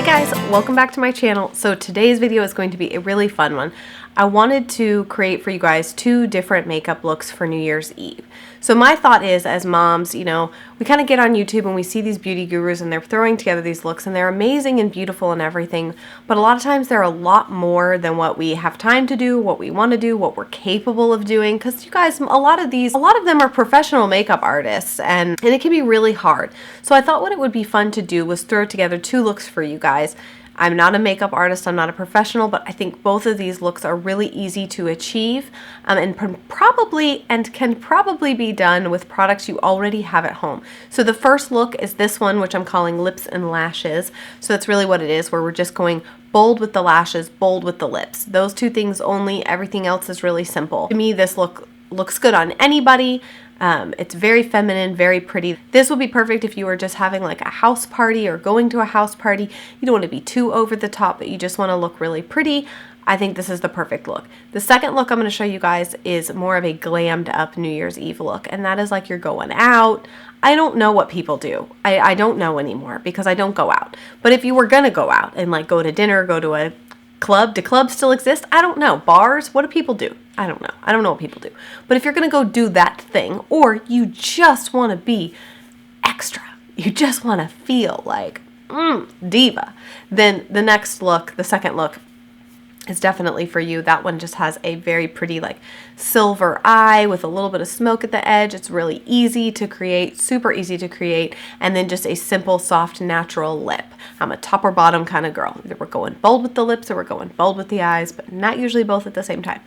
Hey guys, welcome back to my channel. So today's video is going to be a really fun one. I wanted to create for you guys 2 different makeup looks for New Year's Eve. So my thought is, as moms, you know, we kind of get on YouTube and we see these beauty gurus and they're throwing together these looks and they're amazing and beautiful and everything, but a lot of times they're a lot more than what we have time to do, what we want to do, what we're capable of doing, because you guys, a lot of them are professional makeup artists and it can be really hard. So I thought what it would be fun to do was throw together 2 looks for you guys. I'm not a makeup artist, I'm not a professional, but I think both of these looks are really easy to achieve and can probably be done with products you already have at home. So the first look is this one, which I'm calling lips and lashes. So that's really what it is, where we're just going bold with the lashes, bold with the lips. Those 2 things only, everything else is really simple. To me, this look looks good on anybody. It's very feminine, very pretty. This will be perfect if you are just having like a house party or going to a house party. You don't want to be too over the top, but you just want to look really pretty. I think this is the perfect look. The second look I'm going to show you guys is more of a glammed up New Year's Eve look, and that is like you're going out. I don't know what people do. I don't know anymore because I don't go out. But if you were going to go out and like go to dinner, go to a club, do clubs still exist? I don't know. Bars? What do people do? I don't know. I don't know what people do. But if you're going to go do that thing, or you just want to be extra, you just want to feel like diva, then the next look, the second look, is definitely for you. That one just has a very pretty like silver eye with a little bit of smoke at the edge. It's really easy to create, super easy to create, and then just a simple, soft, natural lip. I'm a top or bottom kind of girl. Either we're going bold with the lips or we're going bold with the eyes, but not usually both at the same time.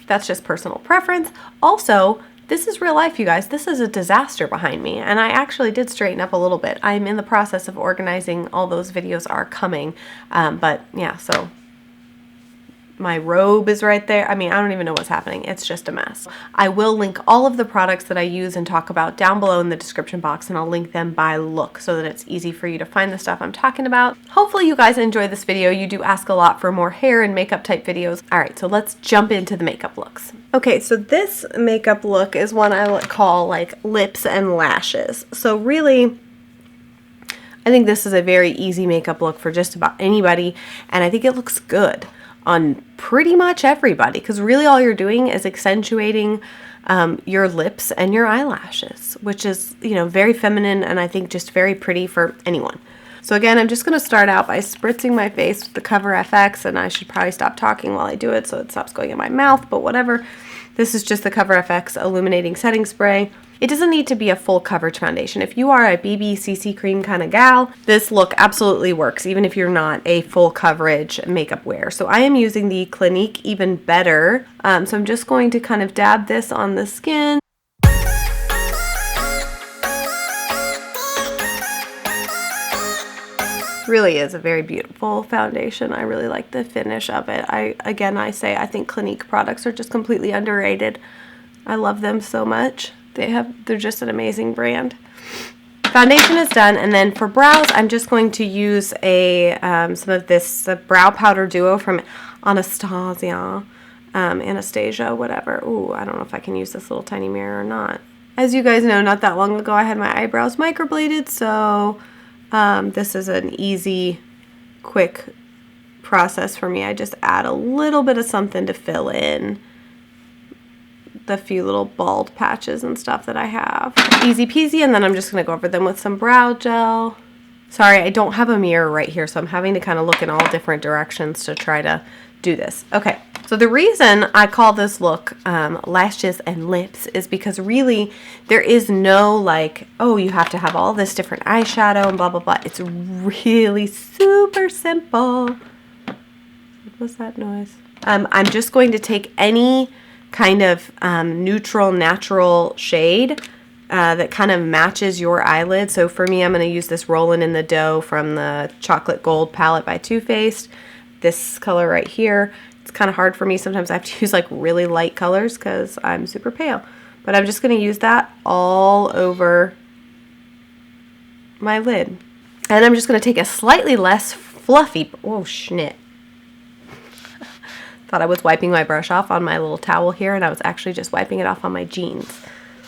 That's just personal preference. Also, this is real life, you guys. This is a disaster behind me, and I actually did straighten up a little bit. I'm in the process of organizing. All those videos are coming, but yeah, so my robe is right there. I mean, I don't even know what's happening. It's just a mess. I will link all of the products that I use and talk about down below in the description box, and I'll link them by look so that it's easy for you to find the stuff I'm talking about. Hopefully you guys enjoy this video. You do ask a lot for more hair and makeup type videos. All right, so let's jump into the makeup looks. Okay, so this makeup look is one I call like lips and lashes. So really, I think this is a very easy makeup look for just about anybody, and I think it looks good on pretty much everybody, because really all you're doing is accentuating your lips and your eyelashes, which is, you know, very feminine and I think just very pretty for anyone. So again, I'm just going to start out by spritzing my face with the Cover FX, and I should probably stop talking while I do it so it stops going in my mouth, but whatever. This is just the Cover FX Illuminating Setting Spray. It doesn't need to be a full coverage foundation. If you are a BB CC cream kind of gal, this look absolutely works, even if you're not a full coverage makeup wearer. So I am using the Clinique Even Better. So I'm just going to kind of dab this on the skin. Really is a very beautiful foundation. I really like the finish of it. I think Clinique products are just completely underrated. I love them so much. They're just an amazing brand. Foundation is done, and then for brows, I'm just going to use some of this brow powder duo from Anastasia, whatever. Ooh, I don't know if I can use this little tiny mirror or not. As you guys know, not that long ago, I had my eyebrows microbladed, so this is an easy, quick process for me. I just add a little bit of something to fill in the few little bald patches and stuff that I have. Easy peasy, and then I'm just going to go over them with some brow gel. Sorry, I don't have a mirror right here, so I'm having to kind of look in all different directions to try to do this. Okay, so the reason I call this look lashes and lips is because really there is no like, oh, you have to have all this different eyeshadow and blah, blah, blah. It's really super simple. What was that noise? I'm just going to take any kind of neutral, natural shade that kind of matches your eyelid. So for me, I'm going to use this Rollin' in the Dough from the Chocolate Gold palette by Too Faced. This color right here. It's kind of hard for me. Sometimes I have to use like really light colors because I'm super pale. But I'm just going to use that all over my lid. And I'm just going to take a slightly less fluffy, oh schnit. Thought I was wiping my brush off on my little towel here, and I was actually just wiping it off on my jeans.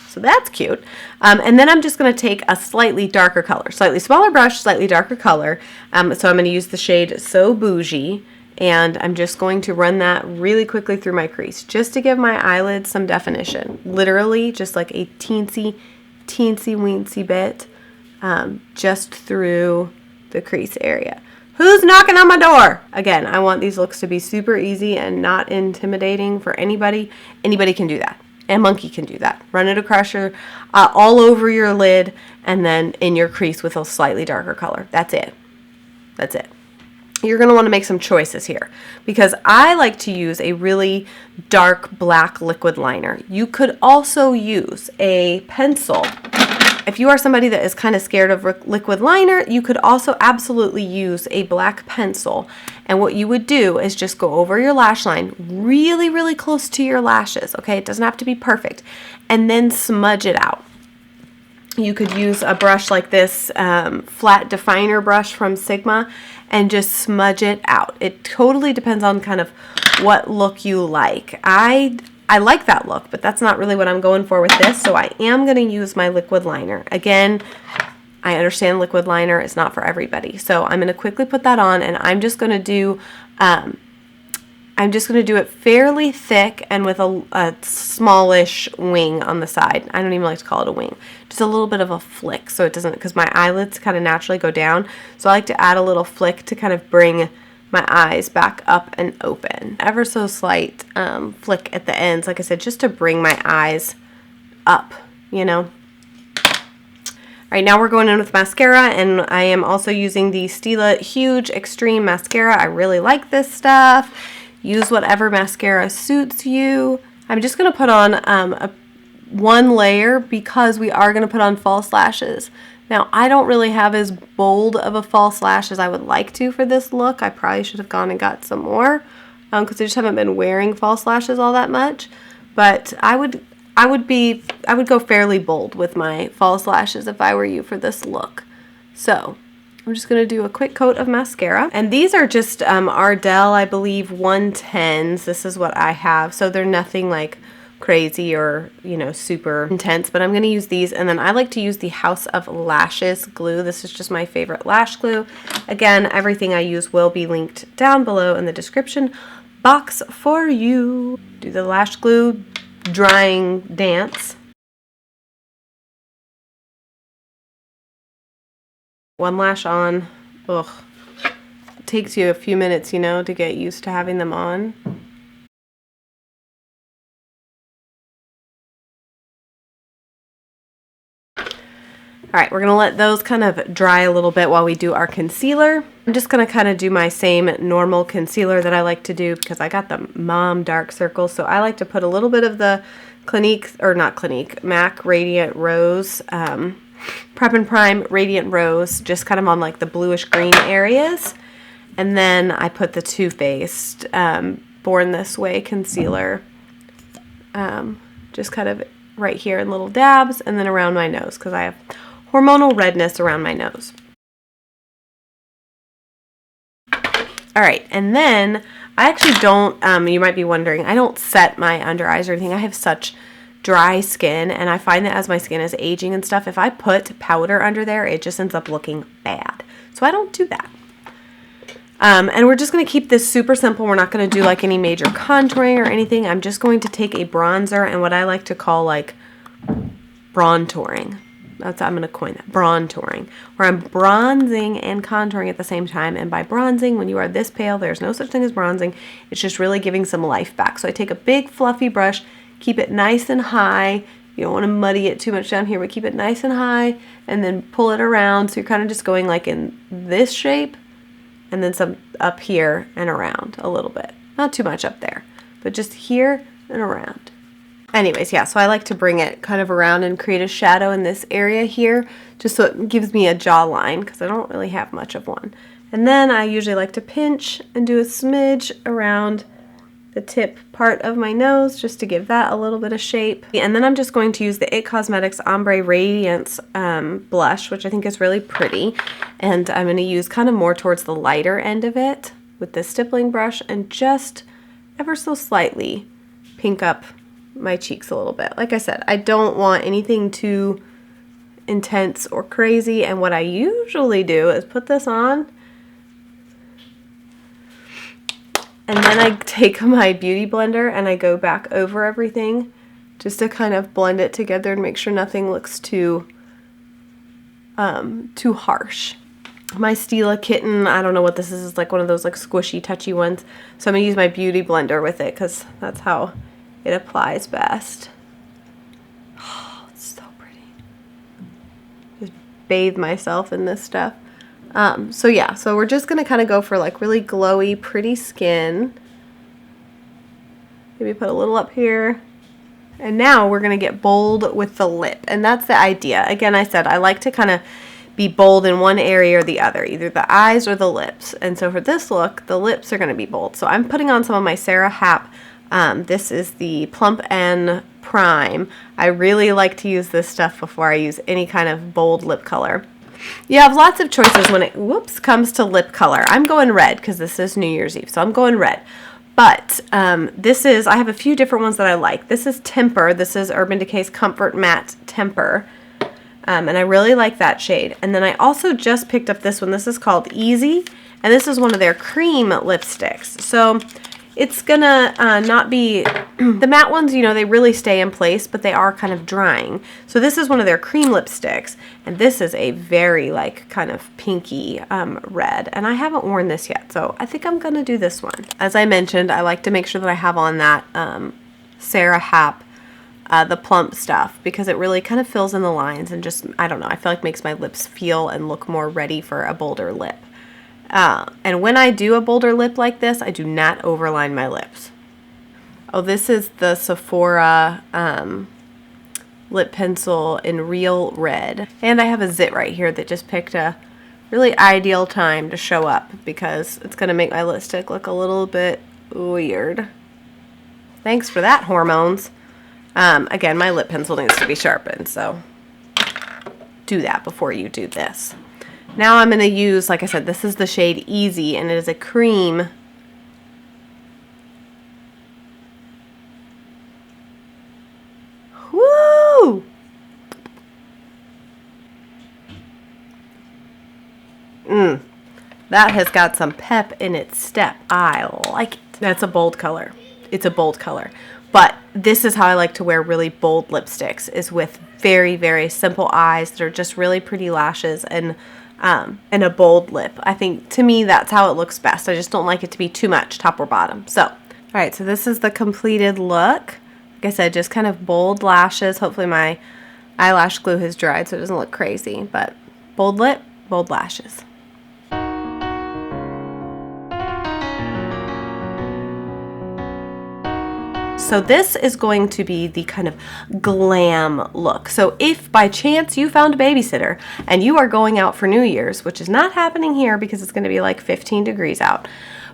So So that's cute. And then I'm just going to take a slightly darker color, slightly smaller brush, slightly darker color. So I'm going to use the shade So Bougie, and I'm just going to run that really quickly through my crease just to give my eyelids some definition. Literally just like a teensy weensy bit just through the crease area. Who's knocking on my door? Again, I want these looks to be super easy and not intimidating for anybody. Anybody can do that. And monkey can do that. Run it across your, all over your lid, and then in your crease with a slightly darker color. That's it. That's it. You're going to want to make some choices here, because I like to use a really dark black liquid liner. You could also use a pencil. If you are somebody that is kind of scared of liquid liner, you could also absolutely use a black pencil. And what you would do is just go over your lash line really, really close to your lashes, okay? It doesn't have to be perfect. And then smudge it out. You could use a brush like this flat definer brush from Sigma and just smudge it out. It totally depends on kind of what look you like. I like that look, but that's not really what I'm going for with this, so I am going to use my liquid liner. Again, I understand liquid liner is not for everybody, so I'm going to quickly put that on, and I'm just going to do it fairly thick and with a smallish wing on the side. I don't even like to call it a wing. Just a little bit of a flick, so it doesn't, because my eyelids kind of naturally go down, so I like to add a little flick to kind of bring my eyes back up and open. Ever so slight flick at the ends, like I said, just to bring my eyes up, you know. All right, now we're going in with mascara, and I am also using the Stila Huge Extreme Mascara. I really like this stuff. Use whatever mascara suits you. I'm just going to put on one layer because we are going to put on false lashes. Now, I don't really have as bold of a false lash as I would like to for this look. I probably should have gone and got some more because I just haven't been wearing false lashes all that much. But I would go fairly bold with my false lashes if I were you for this look. So I'm just going to do a quick coat of mascara. And these are just Ardell, I believe, 110s. This is what I have. So they're nothing like crazy or, you know, super intense, but I'm going to use these. And then I like to use the House of Lashes glue. This is just my favorite lash glue. Again, everything I use will be linked down below in the description box for you. Do the lash glue drying dance. One lash on. Ugh. It takes you a few minutes, you know, to get used to having them on. All right, we're going to let those kind of dry a little bit while we do our concealer. I'm just going to kind of do my same normal concealer that I like to do because I got the Mom Dark Circle. So I like to put a little bit of the MAC Radiant Rose, Prep and Prime Radiant Rose, just kind of on like the bluish green areas. And then I put the Too Faced Born This Way concealer, just kind of right here in little dabs, and then around my nose because I have hormonal redness around my nose. All right, and then I actually don't, you might be wondering, I don't set my under eyes or anything. I have such dry skin, and I find that as my skin is aging and stuff, if I put powder under there, it just ends up looking bad. So I don't do that. And we're just going to keep this super simple. We're not going to do like any major contouring or anything. I'm just going to take a bronzer and what I like to call like bronzing. I'm going to coin that, bronzing, where I'm bronzing and contouring at the same time. And by bronzing, when you are this pale, there's no such thing as bronzing. It's just really giving some life back. So I take a big fluffy brush, keep it nice and high. You don't want to muddy it too much down here, but keep it nice and high and then pull it around. So you're kind of just going like in this shape and then some up here and around a little bit. Not too much up there, but just here and around. Anyways, yeah, so I like to bring it kind of around and create a shadow in this area here, just so it gives me a jawline, because I don't really have much of one. And then I usually like to pinch and do a smidge around the tip part of my nose, just to give that a little bit of shape. And then I'm just going to use the IT Cosmetics Ombre Radiance blush, which I think is really pretty. And I'm going to use kind of more towards the lighter end of it with this stippling brush and just ever so slightly pink up my cheeks a little bit. Like I said, I don't want anything too intense or crazy, and what I usually do is put this on and then I take my beauty blender and I go back over everything just to kind of blend it together and make sure nothing looks too harsh. My Stila Kitten, I don't know what this is. It's like one of those like squishy, touchy ones. So I'm going to use my beauty blender with it because that's how it applies best. Oh, it's so pretty. Just bathe myself in this stuff. So yeah, so we're just going to kind of go for like really glowy, pretty skin. Maybe put a little up here. And now we're going to get bold with the lip. And that's the idea. Again, I said I like to kind of be bold in one area or the other, either the eyes or the lips. And so for this look, the lips are going to be bold. So I'm putting on some of my Sarah Happ. This is the Plump and Prime. I really like to use this stuff before I use any kind of bold lip color. You have lots of choices when it comes to lip color. I'm going red because this is New Year's Eve, so I'm going red. But I have a few different ones that I like. This is Temper. This is Urban Decay's Comfort Matte Temper. And I really like that shade. And then I also just picked up this one. This is called Easy. And this is one of their cream lipsticks. So it's gonna not be, the matte ones, you know, they really stay in place, but they are kind of drying. So this is one of their cream lipsticks. And this is a very like kind of pinky red. And I haven't worn this yet. So I think I'm gonna do this one. As I mentioned, I like to make sure that I have on that Sarah Happ the plump stuff because it really kind of fills in the lines and just, I don't know, I feel like makes my lips feel and look more ready for a bolder lip. And when I do a bolder lip like this, I do not overline my lips. Oh, this is the Sephora lip pencil in Real Red. And I have a zit right here that just picked a really ideal time to show up because it's going to make my lipstick look a little bit weird. Thanks for that, hormones. Again, my lip pencil needs to be sharpened, so do that before you do this. Now I'm going to use, like I said, this is the shade Easy, and it is a cream. Woo! That has got some pep in its step. I like it. That's a bold color. It's a bold color. But this is how I like to wear really bold lipsticks, is with very, very simple eyes that are just really pretty lashes and a bold lip. I think, to me, that's how it looks best. I just don't like it to be too much, top or bottom. So, all right, so this is the completed look. Like I said, just kind of bold lashes. Hopefully my eyelash glue has dried so it doesn't look crazy. But bold lip, bold lashes. So this is going to be the kind of glam look. So if by chance you found a babysitter and you are going out for New Year's, which is not happening here because it's going to be like 15 degrees out,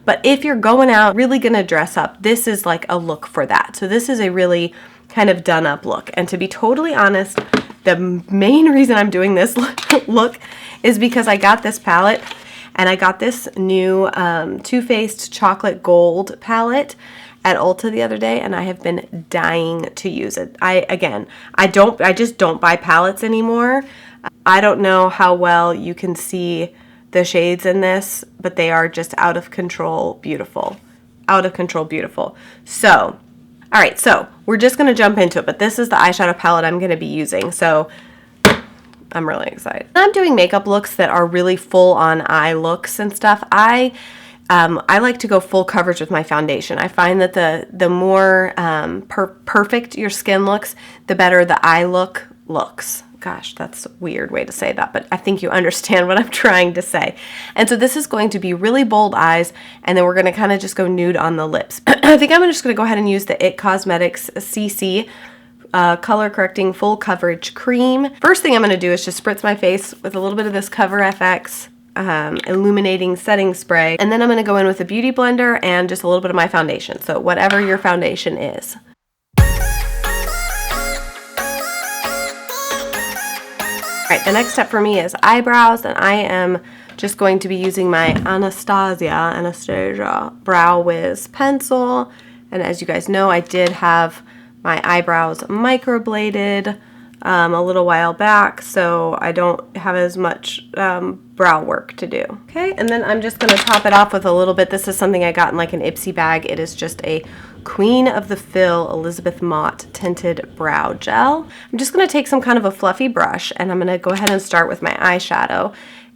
but if you're going out, really going to dress up, this is like a look for that. So this is a really kind of done up look. And to be totally honest, the main reason I'm doing this look is because I got this palette and I got this new Too Faced Chocolate Gold palette at Ulta the other day, and I have been dying to use it. I just don't buy palettes anymore. I don't know how well you can see the shades in this, but they are just out of control beautiful. Out of control beautiful. So, all right, so we're just gonna jump into it, but this is the eyeshadow palette I'm gonna be using, so I'm really excited. I'm doing makeup looks that are really full on eye looks and stuff. I like to go full coverage with my foundation. I find that the more perfect your skin looks, the better the eye look looks. Gosh, that's a weird way to say that, but I think you understand what I'm trying to say. And so this is going to be really bold eyes, and then we're going to kind of just go nude on the lips. I think I'm just going to go ahead and use the IT Cosmetics CC Color Correcting Full Coverage Cream. First thing I'm going to do is just spritz my face with a little bit of this Cover FX illuminating setting spray, and then I'm going to go in with a beauty blender and just a little bit of my foundation, so whatever your foundation is. Alright, the next step for me is eyebrows, and I am just going to be using my Anastasia Brow Wiz pencil, and as you guys know, I did have my eyebrows microbladed a little while back, so I don't have as much brow work to do. Okay, and then I'm just going to top it off with a little bit. This is something I got in like an Ipsy bag. It is just a Queen of the Fill Elizabeth Mott Tinted Brow Gel. I'm just going to take some kind of a fluffy brush, and I'm going to go ahead and start with my eyeshadow.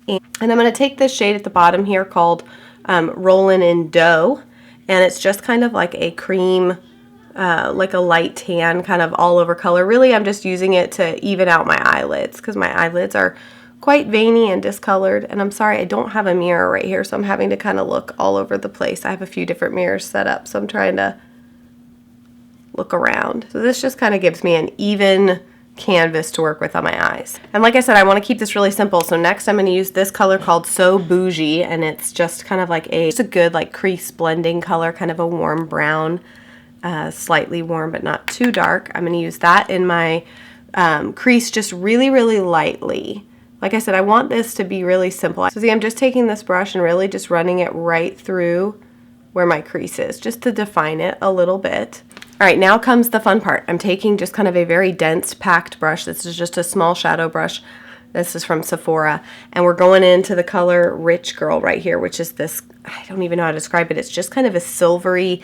And I'm going to take this shade at the bottom here called Rollin' in Dough, and it's just kind of like a cream, like a light tan kind of all over color. Really, I'm just using it to even out my eyelids because my eyelids are quite veiny and discolored. And I'm sorry, I don't have a mirror right here, so I'm having to kind of look all over the place. I have a few different mirrors set up, so I'm trying to look around. So this just kind of gives me an even canvas to work with on my eyes. And like I said, I want to keep this really simple. So next I'm going to use this color called So Bougie, and it's just kind of like just a good like crease blending color, kind of a warm brown, slightly warm but not too dark. I'm going to use that in my crease just really, really lightly. Like I said, I want this to be really simple. So see, I'm just taking this brush and really just running it right through where my crease is, just to define it a little bit. All right, now comes the fun part. I'm taking just kind of a very dense packed brush. This is just a small shadow brush. This is from Sephora. And we're going into the color Rich Girl right here, which is this, I don't even know how to describe it. It's just kind of a silvery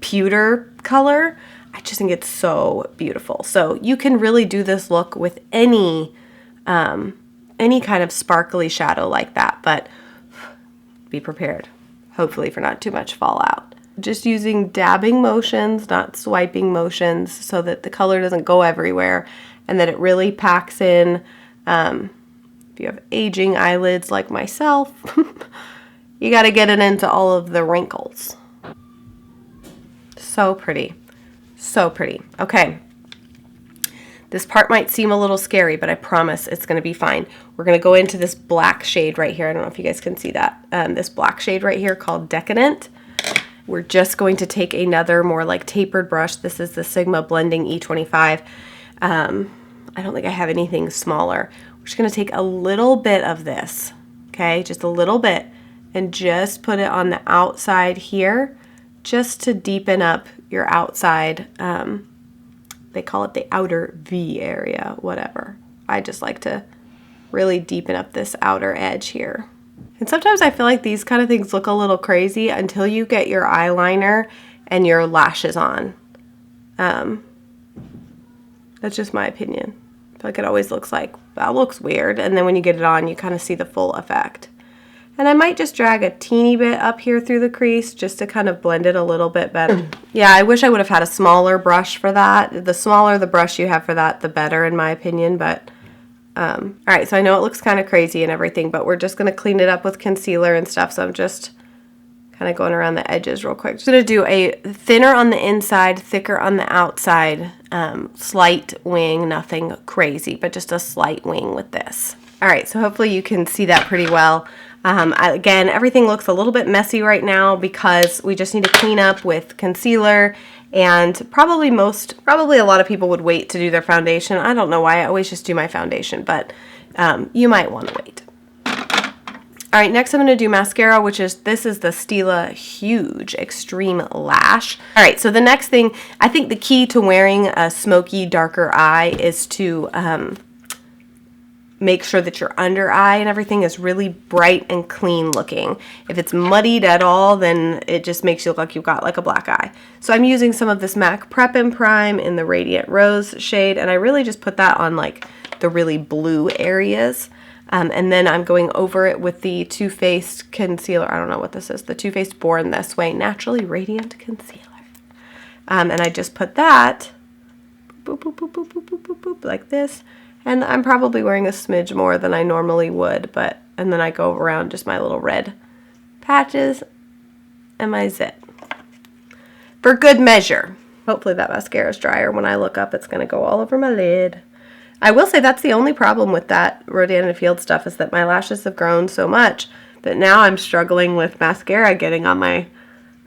pewter color. I just think it's so beautiful. So you can really do this look with any kind of sparkly shadow like that, but be prepared, hopefully, for not too much fallout. Just using dabbing motions, not swiping motions, so that the color doesn't go everywhere and that it really packs in. If you have aging eyelids like myself, you got to get it into all of the wrinkles. So pretty. So pretty. Okay. This part might seem a little scary, but I promise it's going to be fine. We're going to go into this black shade right here. I don't know if you guys can see that. This black shade right here called Decadent. We're just going to take another more like tapered brush. This is the Sigma Blending E25. I don't think I have anything smaller. We're just going to take a little bit of this, okay, just a little bit, and just put it on the outside here, just to deepen up your outside. They call it the outer V area, whatever. I just like to really deepen up this outer edge here. And sometimes I feel like these kind of things look a little crazy until you get your eyeliner and your lashes on. That's just my opinion. I feel like it always looks like, that looks weird. And then when you get it on, you kind of see the full effect. And I might just drag a teeny bit up here through the crease just to kind of blend it a little bit better. Yeah, I wish I would have had a smaller brush for that. The smaller the brush you have for that, the better in my opinion, but all right, so I know it looks kind of crazy and everything, but we're just going to clean it up with concealer and stuff, so I'm just kind of going around the edges real quick. Just going to do a thinner on the inside, thicker on the outside, slight wing, nothing crazy, but just a slight wing with this. All right, so hopefully you can see that pretty well. Again, everything looks a little bit messy right now because we just need to clean up with concealer. And probably a lot of people would wait to do their foundation. I don't know why, I always just do my foundation, but you might want to wait. All right, next I'm going to do mascara, this is the Stila Huge Extreme Lash. All right, so the next thing, I think the key to wearing a smoky, darker eye is to make sure that your under eye and everything is really bright and clean looking. If it's muddied at all, then it just makes you look like you've got like a black eye. So I'm using some of this MAC Prep and Prime in the Radiant Rose shade, and I really just put that on like the really blue areas. And then I'm going over it with the Too Faced concealer. I don't know what this is. The Too Faced Born This Way Naturally Radiant Concealer. And I just put that boop, boop, boop, boop, boop, boop, boop, boop, like this. And I'm probably wearing a smidge more than I normally would, and then I go around just my little red patches and my zit. For good measure. Hopefully that mascara is drier. When I look up, it's going to go all over my lid. I will say that's the only problem with that Rodan and Field stuff is that my lashes have grown so much that now I'm struggling with mascara getting on my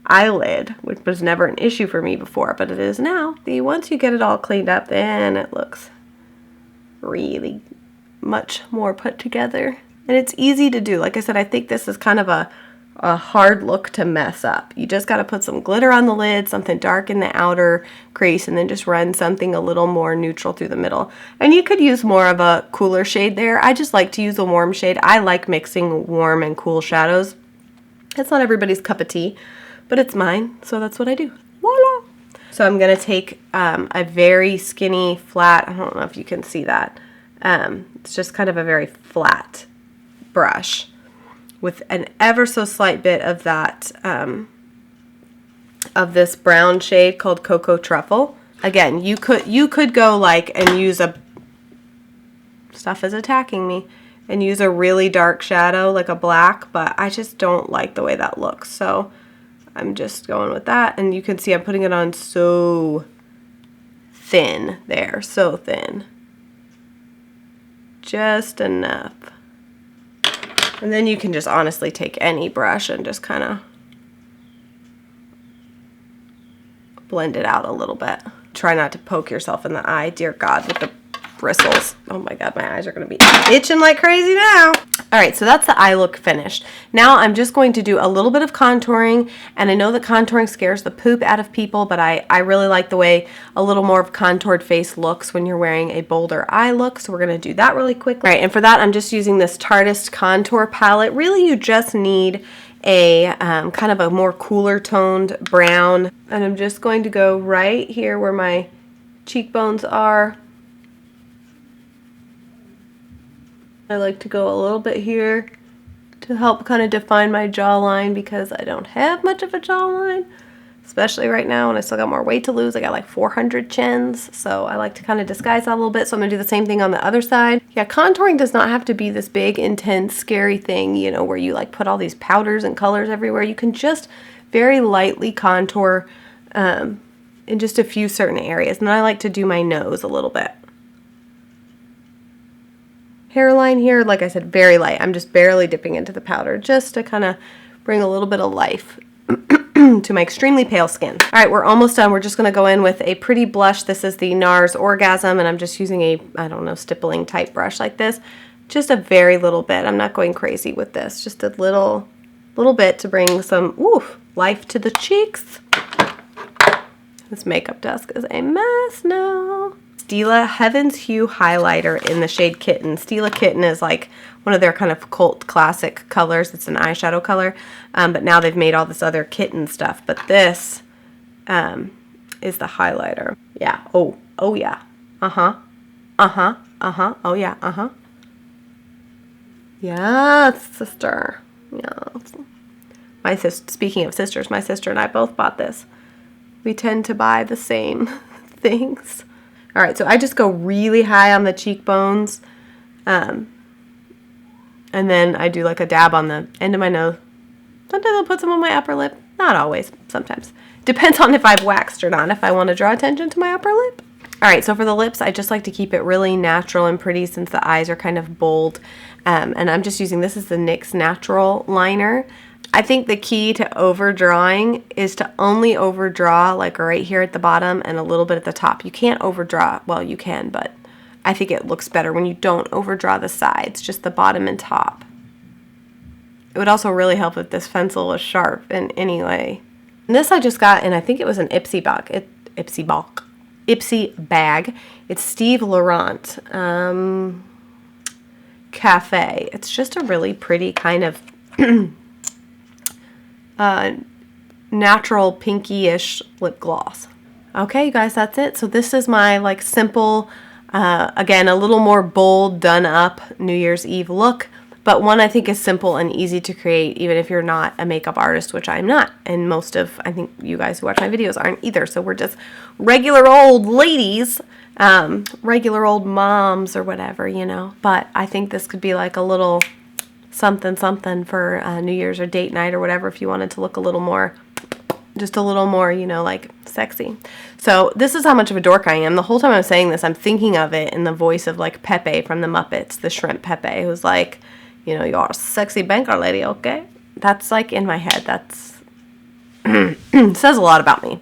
eyelid, which was never an issue for me before, but it is now. Once you get it all cleaned up, then it looks really much more put together, and it's easy to do. Like I said, I think this is kind of a a hard look to mess up. You just got to put some glitter on the lid, something dark in the outer crease, and then just run something a little more neutral through the middle. And you could use more of a cooler shade there. I just like to use a warm shade. I like mixing warm and cool shadows. It's not everybody's cup of tea, but it's mine, so that's what I do. Voila! So I'm going to take a very skinny, flat, I don't know if you can see that. It's just kind of a very flat brush with an ever so slight bit of that, of this brown shade called Cocoa Truffle. Again, you could go like and use stuff is attacking me, and use a really dark shadow like a black, but I just don't like the way that looks. So I'm just going with that, and you can see I'm putting it on so thin there, so thin. Just enough. And then you can just honestly take any brush and just kind of blend it out a little bit. Try not to poke yourself in the eye, dear God, with the bristles. Oh my God, my eyes are going to be itching like crazy now. All right, so that's the eye look finished. Now I'm just going to do a little bit of contouring, and I know that contouring scares the poop out of people, but I really like the way a little more of contoured face looks when you're wearing a bolder eye look, so we're going to do that really quickly. All right, and for that I'm just using this Tartist contour palette. Really, you just need a kind of a more cooler toned brown, and I'm just going to go right here where my cheekbones are. I like to go a little bit here to help kind of define my jawline, because I don't have much of a jawline, especially right now, and I still got more weight to lose. I got like 400 chins, so I like to kind of disguise that a little bit. So I'm gonna do the same thing on the other side. Yeah, contouring does not have to be this big, intense, scary thing, you know, where you like put all these powders and colors everywhere. You can just very lightly contour in just a few certain areas. And I like to do my nose a little bit. Hairline here, like I said, very light. I'm just barely dipping into the powder just to kind of bring a little bit of life to my extremely pale skin. All right, we're almost done. We're just going to go in with a pretty blush. This is the NARS Orgasm, and I'm just using a, I don't know, stippling type brush like this. Just a very little bit. I'm not going crazy with this. Just a little bit to bring some life to the cheeks. This makeup desk is a mess now. Stila Heaven's Hue highlighter in the shade Kitten. Stila Kitten is like one of their kind of cult classic colors. It's an eyeshadow color, but now they've made all this other kitten stuff. But this is the highlighter. Yeah. Oh yeah. Oh yeah. Yes, sister. Yes. Speaking of sisters, my sister and I both bought this. We tend to buy the same things. All right, so I just go really high on the cheekbones, and then I do like a dab on the end of my nose. Sometimes I'll put some on my upper lip. Not always, sometimes. Depends on if I've waxed or not, if I want to draw attention to my upper lip. All right, so for the lips, I just like to keep it really natural and pretty since the eyes are kind of bold. And I'm just using, this is the NYX Natural Liner. I think the key to overdrawing is to only overdraw like right here at the bottom and a little bit at the top. You can't overdraw, well you can, but I think it looks better when you don't overdraw the sides, just the bottom and top. It would also really help if this pencil was sharp in any way. And this I just got, and I think it was an Ipsy bag. It's Steve Laurent Cafe. It's just a really pretty kind of natural pinky-ish lip gloss. Okay, you guys, that's it. So this is my like simple, again, a little more bold, done up New Year's Eve look, but one I think is simple and easy to create even if you're not a makeup artist, which I'm not. And most of, I think you guys who watch my videos aren't either. So we're just regular old ladies, regular old moms or whatever, you know. But I think this could be like a little something for New Year's or date night or whatever if you wanted to look a little more, just a little more, you know, like sexy. So this is how much of a dork I am. The whole time I'm saying this, I'm thinking of it in the voice of like Pepe from the Muppets, the shrimp Pepe, who's like, you know, you're a sexy banker lady, okay? That's like in my head. That's says a lot about me.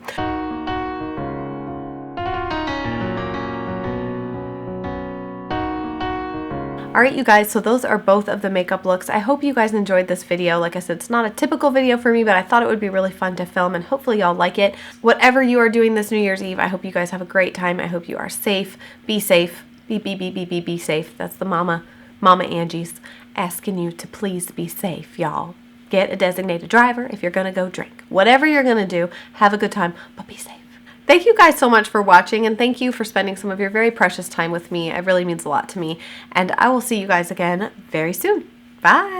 Alright, you guys, so those are both of the makeup looks. I hope you guys enjoyed this video. Like I said, it's not a typical video for me, but I thought it would be really fun to film, and hopefully y'all like it. Whatever you are doing this New Year's Eve, I hope you guys have a great time. I hope you are safe. Be safe. Be safe. That's the Mama Angie's asking you to please be safe, y'all. Get a designated driver if you're going to go drink. Whatever you're going to do, have a good time, but be safe. Thank you guys so much for watching, and thank you for spending some of your very precious time with me. It really means a lot to me, and I will see you guys again very soon. Bye!